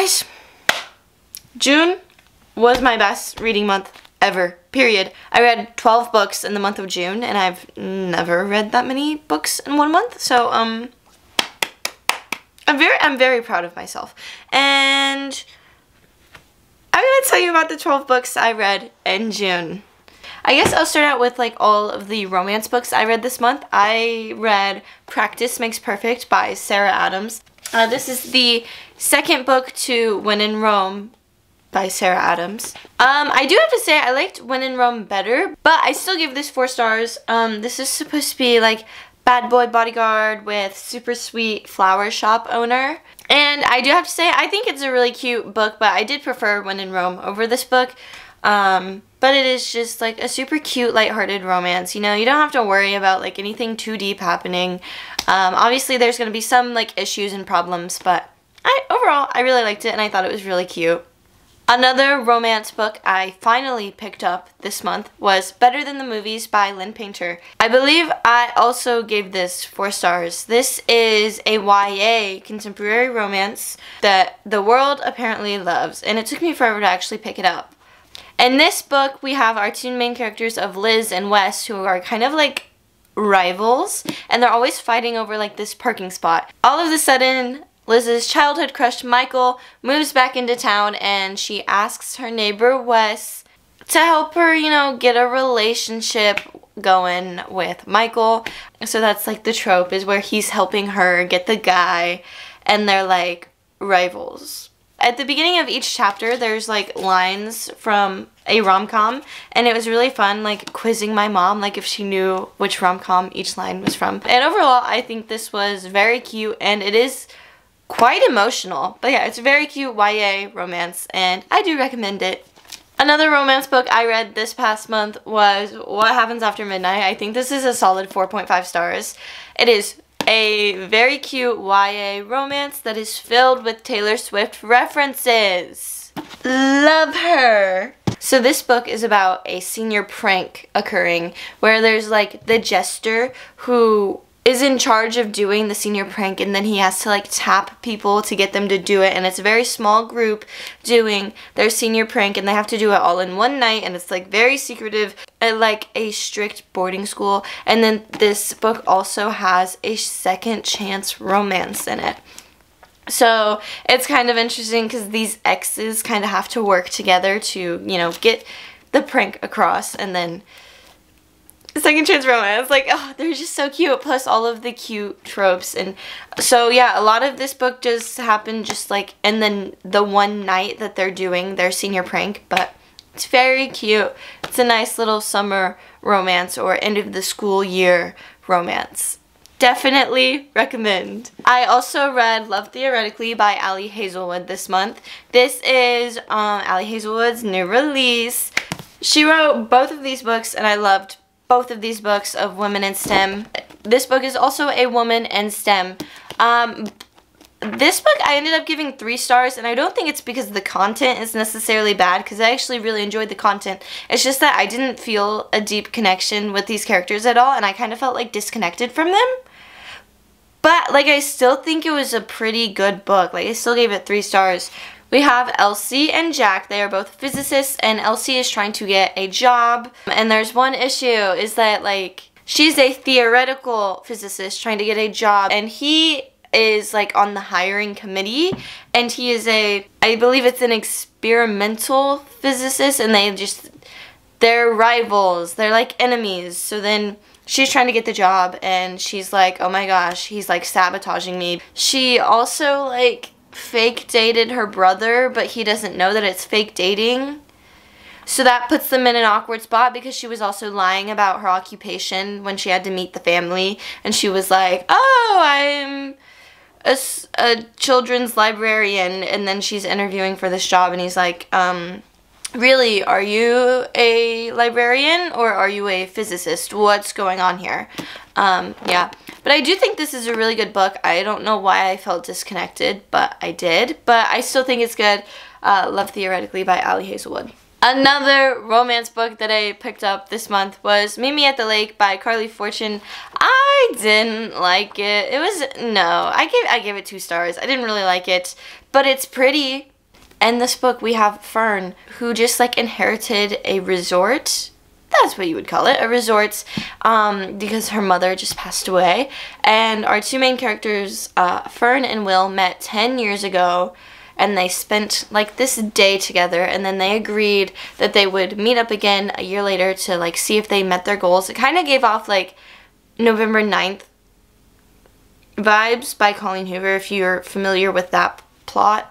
Guys, June was my best reading month ever, period. I read 12 books in the month of June, and I've never read that many books in one month, so I'm very proud of myself. And I'm gonna tell you about the 12 books I read in June. I guess I'll start out with like all of the romance books I read this month. I read Practice Makes Perfect by Sarah Adams. This is the second book to When in Rome by Sarah Adams. I do have to say I liked When in Rome better, but I still give this 4 stars. This is supposed to be like bad boy bodyguard with super sweet flower shop owner. And I do have to say I think it's a really cute book, but I did prefer When in Rome over this book. But it is just like a super cute, lighthearted romance. You know, you don't have to worry about like anything too deep happening. Obviously there's going to be some like issues and problems, but overall I really liked it and I thought it was really cute. Another romance book I finally picked up this month was Better Than the Movies by Lynn Painter. I believe I also gave this 4 stars. This is a YA contemporary romance that the world apparently loves, and it took me forever to actually pick it up. In this book, we have our 2 main characters of Liz and Wes, who are kind of like rivals, and they're always fighting over like this parking spot. All of a sudden, Liz's childhood crush Michael moves back into town, and she asks her neighbor Wes to help her, you know, get a relationship going with Michael. So that's like the trope, is where he's helping her get the guy, and they're like rivals. At the beginning of each chapter, there's like lines from a rom-com, and it was really fun like quizzing my mom like if she knew which rom-com each line was from. And overall, I think this was very cute, and it is quite emotional. But yeah, it's a very cute YA romance, and I do recommend it. Another romance book I read this past month was What Happens After Midnight. I think this is a solid 4.5 stars. It is a very cute YA romance that is filled with Taylor Swift references. Love her! So this book is about a senior prank occurring where there's like the jester who is in charge of doing the senior prank, and then he has to like tap people to get them to do it, and it's a very small group doing their senior prank, and they have to do it all in one night, and it's like very secretive at like a strict boarding school. And then this book also has a second chance romance in it. So it's kind of interesting because these exes kind of have to work together to, you know, get the prank across, and then second chance romance, like, oh, they're just so cute, plus all of the cute tropes. And so yeah, a lot of this book just happened just like in the one night that they're doing their senior prank, but it's very cute. It's a nice little summer romance or end of the school year romance. Definitely recommend. I also read Love Theoretically by Ali Hazelwood this month. This is Ali Hazelwood's new release. She wrote both of these books, and I loved both of these books of women in STEM. This book is also a woman in STEM. This book I ended up giving 3 stars, and I don't think it's because the content is necessarily bad, because I actually really enjoyed the content. It's just that I didn't feel a deep connection with these characters at all, and I kind of felt like disconnected from them. But like I still think it was a pretty good book. Like I still gave it 3 stars. We have Elsie and Jack. They are both physicists, and Elsie is trying to get a job. And there's one issue, is that like she's a theoretical physicist trying to get a job, and he is like on the hiring committee, and he is I believe it's an experimental physicist, and they're rivals. They're like enemies. So then she's trying to get the job, and she's like, oh my gosh, he's like sabotaging me. She also like fake dated her brother, but he doesn't know that it's fake dating. So that puts them in an awkward spot, because she was also lying about her occupation when she had to meet the family, and she was like, oh, I'm a children's librarian, and then she's interviewing for this job, and he's like, really, are you a librarian or are you a physicist? What's going on here? Yeah. But I do think this is a really good book. I don't know why I felt disconnected, but I did. But I still think it's good. Love Theoretically by Ali Hazelwood. Another romance book that I picked up this month was Meet Me at the Lake by Carly Fortune. I didn't like it. I gave it 2 stars. I didn't really like it, but it's pretty. In this book, we have Fern, who just like inherited a resort. That's what you would call it, a resort, because her mother just passed away. And our two main characters, Fern and Will, met 10 years ago, and they spent like this day together, and then they agreed that they would meet up again a year later to like see if they met their goals. It kind of gave off like November 9th vibes by Colleen Hoover, if you're familiar with that plot.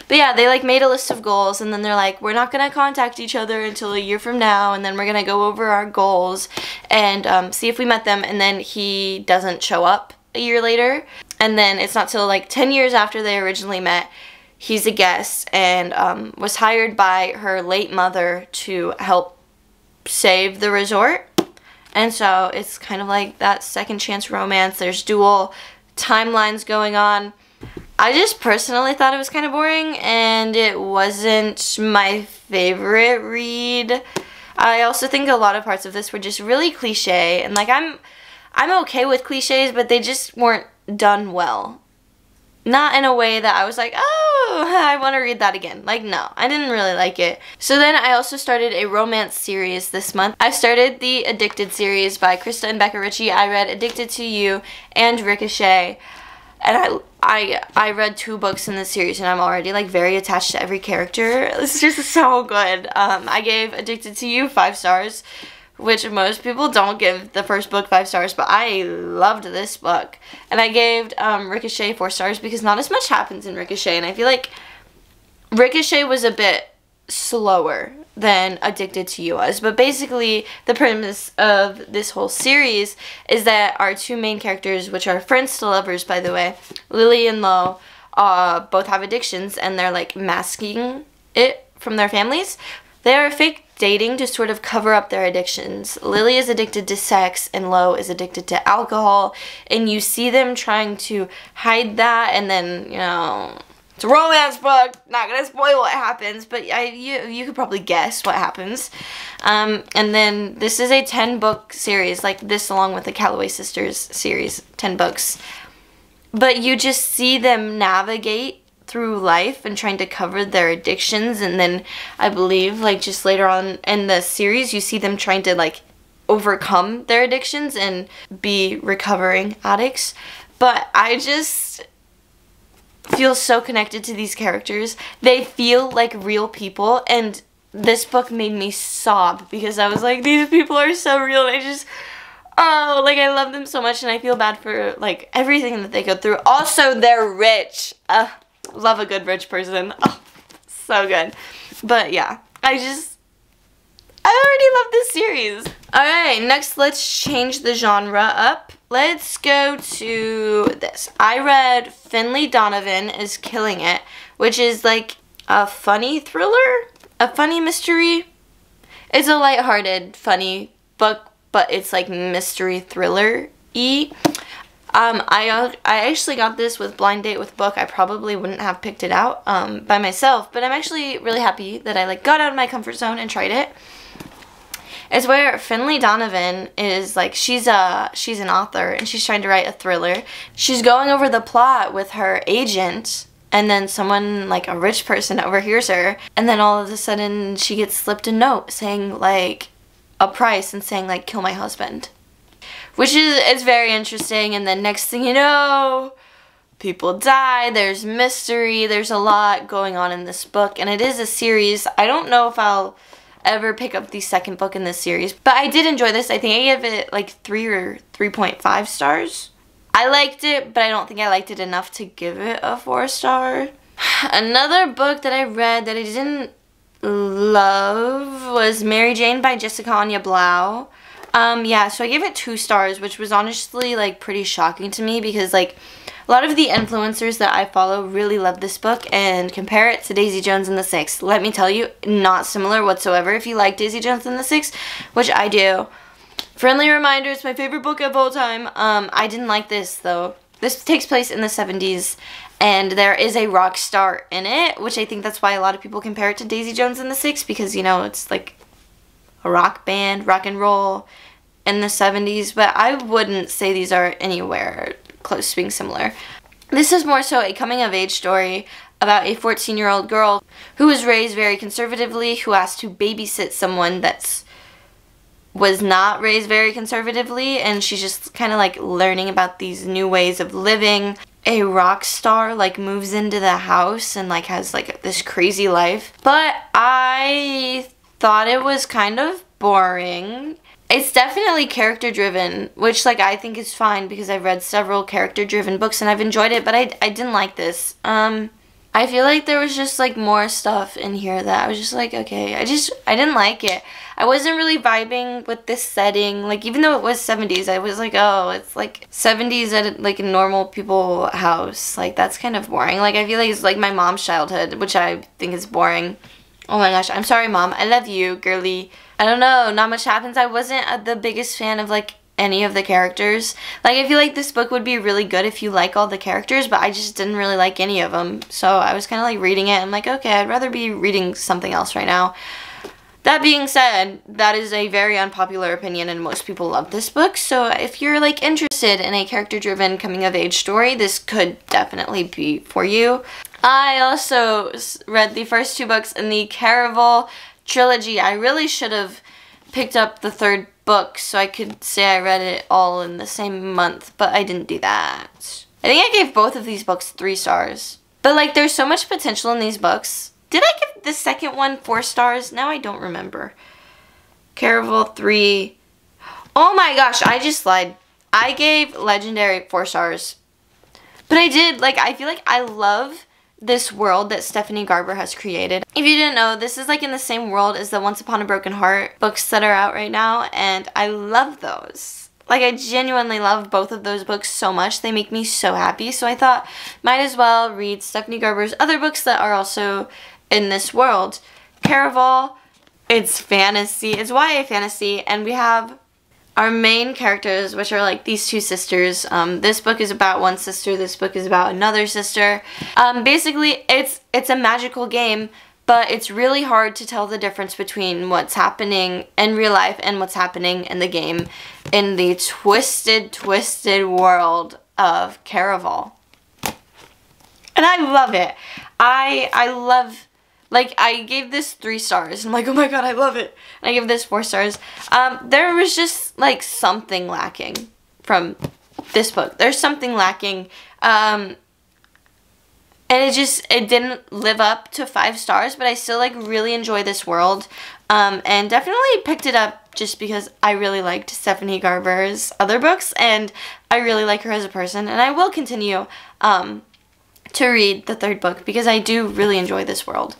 But yeah, they like made a list of goals, and then they're like, we're not gonna contact each other until a year from now, and then we're gonna go over our goals and see if we met them. And then he doesn't show up a year later, and then it's not till like 10 years after they originally met, he's a guest and was hired by her late mother to help save the resort. And so it's kind of like that second chance romance. There's dual timelines going on. I just personally thought it was kind of boring, and it wasn't my favorite read. I also think a lot of parts of this were just really cliche, and like I'm okay with cliches, but they just weren't done well. Not in a way that I was like, oh, I want to read that again. Like, no, I didn't really like it. So then I also started a romance series this month. I started the Addicted series by Krista and Becca Ritchie. I read Addicted to You and Ricochet. And I read 2 books in this series, and I'm already like very attached to every character. It's just so good. I gave Addicted to You 5 stars, which most people don't give the first book 5 stars, but I loved this book. And I gave Ricochet 4 stars because not as much happens in Ricochet, and I feel like Ricochet was a bit slower than Addicted to You was. But basically the premise of this whole series is that our two main characters, which are friends to lovers by the way, Lily and Lo, both have addictions, and they're like masking it from their families. They are fake dating to sort of cover up their addictions. Lily is addicted to sex and Lo is addicted to alcohol, and you see them trying to hide that, and then, you know, it's a romance book, not gonna spoil what happens, but you could probably guess what happens. And then this is a 10-book series, like this along with the Calloway Sisters series, 10 books. But you just see them navigate through life and trying to cover their addictions, and then I believe like just later on in the series you see them trying to like overcome their addictions and be recovering addicts. But I just feel so connected to these characters. They feel like real people, and this book made me sob because I was like, these people are so real, and I just, oh, like I love them so much, and I feel bad for like everything that they go through. Also, they're rich. Love a good rich person. Oh, so good. But yeah, I already love this series. Alright, next let's change the genre up. Let's go to this. I read Finley Donovan is Killing It, which is like a funny thriller, a funny mystery. It's a lighthearted, funny book, but it's like mystery thriller-y. I actually got this with Blind Date with Book. I probably wouldn't have picked it out by myself, but I'm actually really happy that I like got out of my comfort zone and tried it. It's where Finley Donovan is like, she's an author and she's trying to write a thriller. She's going over the plot with her agent, and then someone, like a rich person, overhears her, and then all of a sudden she gets slipped a note saying like a price and saying like, kill my husband. Which is very interesting, and then next thing you know, people die, there's mystery, there's a lot going on in this book, and it is a series. I don't know if I'll ever pick up the second book in this series, but I did enjoy this. I think I gave it like 3 or 3.5 stars. I liked it, but I don't think I liked it enough to give it a 4 star. Another book that I read that I didn't love was Mary Jane by Jessica Anya Blau. Yeah, so I gave it 2 stars, which was honestly like pretty shocking to me because like a lot of the influencers that I follow really love this book and compare it to Daisy Jones and the Six. Let me tell you, not similar whatsoever. If you like Daisy Jones and the Six, which I do. Friendly reminder, it's my favorite book of all time. I didn't like this though. This takes place in the 70s and there is a rock star in it, which I think that's why a lot of people compare it to Daisy Jones and the Six, because you know, it's like a rock band, rock and roll in the 70s, but I wouldn't say these are anywhere close to being similar. This is more so a coming of age story about a 14-year-old girl who was raised very conservatively, who has to babysit someone that was not raised very conservatively, and she's just kind of like learning about these new ways of living. A rock star like moves into the house and like has like this crazy life. But I thought it was kind of boring. It's definitely character driven, which like I think is fine because I've read several character driven books and I've enjoyed it, but I didn't like this. I feel like there was just like more stuff in here that I was just like, okay, I didn't like it. I wasn't really vibing with this setting. Like, even though it was 70s, I was like, oh, it's like 70s at like a normal people house. Like, that's kind of boring. Like, I feel like it's like my mom's childhood, which I think is boring. Oh my gosh, I'm sorry, Mom. I love you, girly. I don't know, not much happens. I wasn't the biggest fan of like any of the characters. Like, I feel like this book would be really good if you like all the characters, but I just didn't really like any of them. So I was kind of like reading it. I'm like, okay, I'd rather be reading something else right now. That being said, that is a very unpopular opinion and most people love this book. So if you're like interested in a character-driven coming-of-age story, this could definitely be for you. I also read the first 2 books in the Caraval trilogy. I really should have picked up the 3rd book so I could say I read it all in the same month, but I didn't do that. I think I gave both of these books 3 stars. But like, there's so much potential in these books. Did I give the second one 4 stars? Now I don't remember. Caraval 3. Oh my gosh, I just lied. I gave Legendary 4 stars. But I did, like, I feel like I love this world that Stephanie Garber has created. If you didn't know, this is like in the same world as the Once Upon a Broken Heart books that are out right now, and I love those. Like, I genuinely love both of those books so much. They make me so happy. So I thought, might as well read Stephanie Garber's other books that are also in this world. Caraval, it's fantasy. It's YA fantasy, and we have our main characters, which are like these 2 sisters. This book is about one sister. This book is about another sister. Basically, it's a magical game, but it's really hard to tell the difference between what's happening in real life and what's happening in the game in the twisted, twisted world of Caraval. And I love it. I love, like, I gave this 3 stars. I'm like, oh my god, I love it. And I give this 4 stars. There was just, like, something lacking from this book. There's something lacking. And it didn't live up to 5 stars, but I still, like, really enjoy this world. And definitely picked it up just because I really liked Stephanie Garber's other books, and I really like her as a person. And I will continue to read the 3rd book because I do really enjoy this world.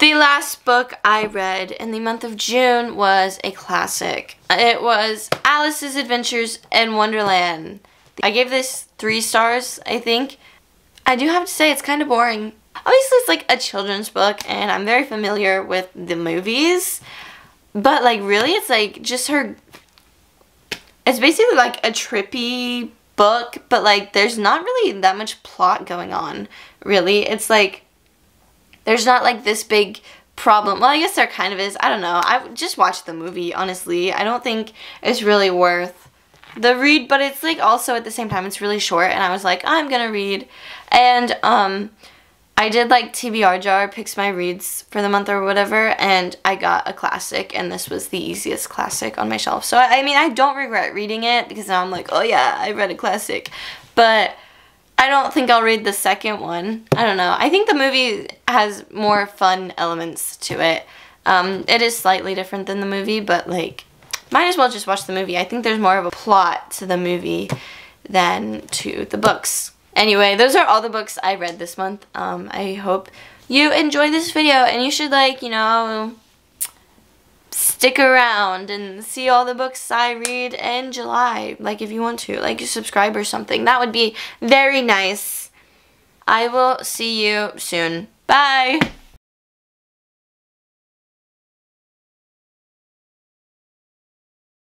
The last book I read in the month of June was a classic. It was Alice's Adventures in Wonderland. I gave this 3 stars, I think. I do have to say it's kind of boring. Obviously, it's like a children's book, and I'm very familiar with the movies. But, like, really, it's like just her... It's basically like a trippy book, but, like, there's not really that much plot going on, really. It's like... There's not, like, this big problem. Well, I guess there kind of is. I don't know. I just watched the movie, honestly. I don't think it's really worth the read, but it's, like, also at the same time, it's really short, and I was like, I'm gonna read. And, I did, like, TBR jar, picks my reads for the month or whatever, and I got a classic, and this was the easiest classic on my shelf. So, I mean, I don't regret reading it, because now I'm like, oh yeah, I read a classic. But I don't think I'll read the second one. I don't know. I think the movie has more fun elements to it. It is slightly different than the movie, but, like, might as well just watch the movie. I think there's more of a plot to the movie than to the books. Anyway, those are all the books I read this month. I hope you enjoyed this video, and you should, like, you know, stick around and see all the books I read in July. Like, if you want to, like, subscribe or something. That would be very nice. I will see you soon. Bye!